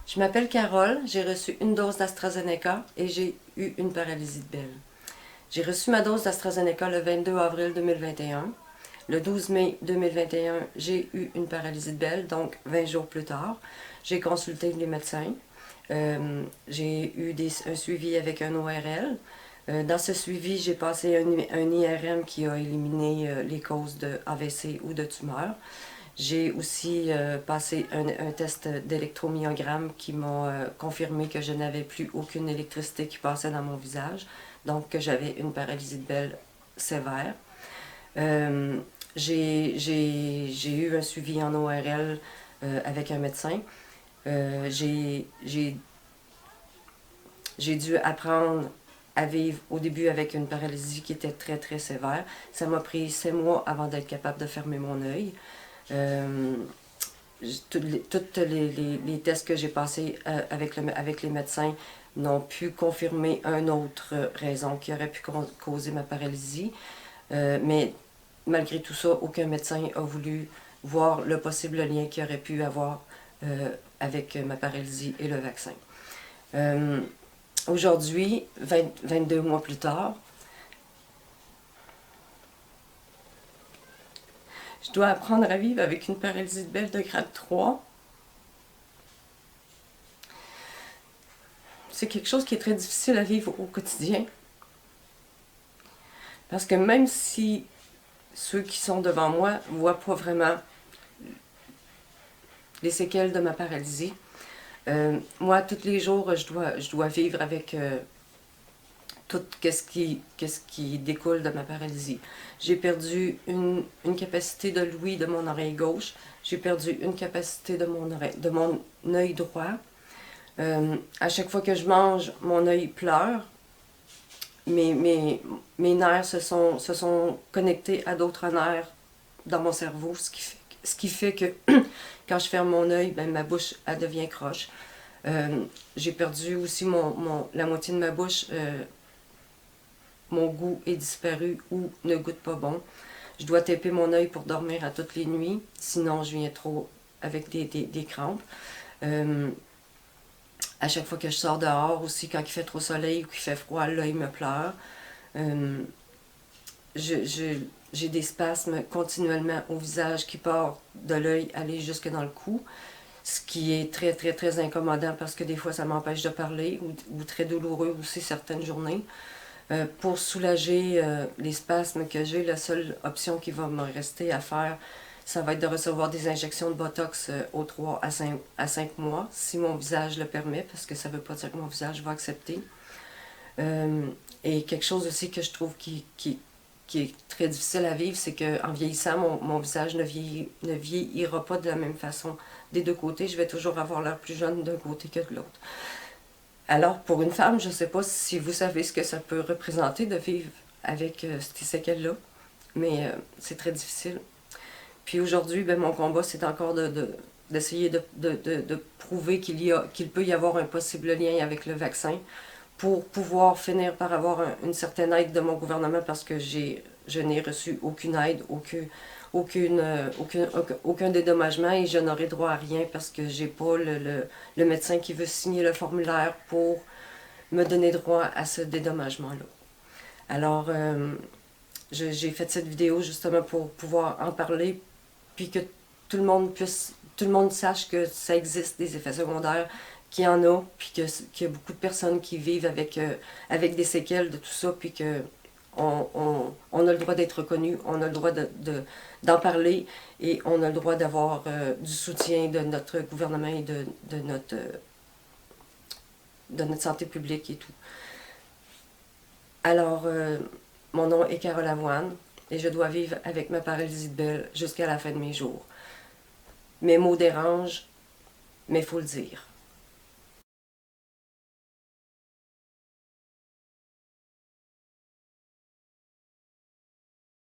Je m'appelle Carole, j'ai reçu une dose d'AstraZeneca et j'ai eu une paralysie de bile. J'ai reçu ma dose d'AstraZeneca le 22 avril 2021. Le 12 mai 2021, j'ai eu une paralysie de bile, donc 20 jours plus tard. J'ai consulté les médecins. J'ai eu un suivi avec un ORL. Dans ce suivi, j'ai passé un IRM qui a éliminé les causes de AVC ou de tumeur. J'ai aussi passé un test d'électromyogramme qui m'a confirmé que je n'avais plus aucune électricité qui passait dans mon visage, donc que j'avais une paralysie de bile sévère. J'ai eu un suivi en ORL avec un médecin. J'ai dû apprendre à vivre au début avec une paralysie qui était très très sévère. Ça m'a pris 6 mois avant d'être capable de fermer mon œil. Tous les tests que j'ai passés avec les médecins n'ont pu confirmer une autre raison qui aurait pu causer ma paralysie. Mais malgré tout ça, aucun médecin a voulu voir le possible lien qu'il aurait pu avoir avec ma paralysie et le vaccin. Aujourd'hui, 22 mois plus tard, je dois apprendre à vivre avec une paralysie de bile de grade 3. C'est quelque chose qui est très difficile à vivre au quotidien. Parce que même si ceux qui sont devant moi ne voient pas vraiment les séquelles de ma paralysie, moi, tous les jours, je dois vivre avec tout ce qui découle de ma paralysie. J'ai perdu une capacité de l'ouïe de mon oreille gauche. J'ai perdu une capacité de mon œil droit. À chaque fois que je mange, mon œil pleure. Mes nerfs se sont connectés à d'autres nerfs dans mon cerveau, ce qui fait que quand je ferme mon œil, ben, ma bouche elle devient croche. J'ai perdu aussi la moitié de ma bouche. Mon goût est disparu ou ne goûte pas bon. Je dois taper mon œil pour dormir à toutes les nuits, sinon je viens trop avec des crampes. À chaque fois que je sors dehors, aussi quand il fait trop soleil ou qu'il fait froid, l'œil me pleure. J'ai des spasmes continuellement au visage qui partent de l'œil aller jusque dans le cou, ce qui est très très très incommodant parce que des fois ça m'empêche de parler ou très douloureux aussi certaines journées. Pour soulager les spasmes que j'ai, la seule option qui va me rester à faire, ça va être de recevoir des injections de Botox aux 3 à 5 mois, si mon visage le permet, parce que ça ne veut pas dire que mon visage va accepter. Et quelque chose aussi que je trouve qui est très difficile à vivre, c'est qu'en vieillissant, mon visage ne vieillira pas de la même façon des deux côtés. Je vais toujours avoir l'air plus jeune d'un côté que de l'autre. Alors, pour une femme, je ne sais pas si vous savez ce que ça peut représenter de vivre avec ces séquelles-là, mais c'est très difficile. Puis aujourd'hui, ben, mon combat, c'est encore d'essayer de prouver qu'il peut y avoir un possible lien avec le vaccin pour pouvoir finir par avoir une certaine aide de mon gouvernement parce que je n'ai reçu aucune aide, aucun dédommagement et je n'aurai droit à rien parce que j'ai pas le médecin qui veut signer le formulaire pour me donner droit à ce dédommagement-là. Alors, j'ai fait cette vidéo justement pour pouvoir en parler puis que tout le monde sache que ça existe des effets secondaires, qu'il y en a, puis qu'il y a beaucoup de personnes qui vivent avec des séquelles de tout ça, puis que on a le droit d'être reconnu, on a le droit d'en parler et on a le droit d'avoir du soutien de notre gouvernement et de notre santé publique et tout. Alors, mon nom est Carole Avoine et je dois vivre avec ma paralysie de bile jusqu'à la fin de mes jours. Mes mots dérangent, mais il faut le dire.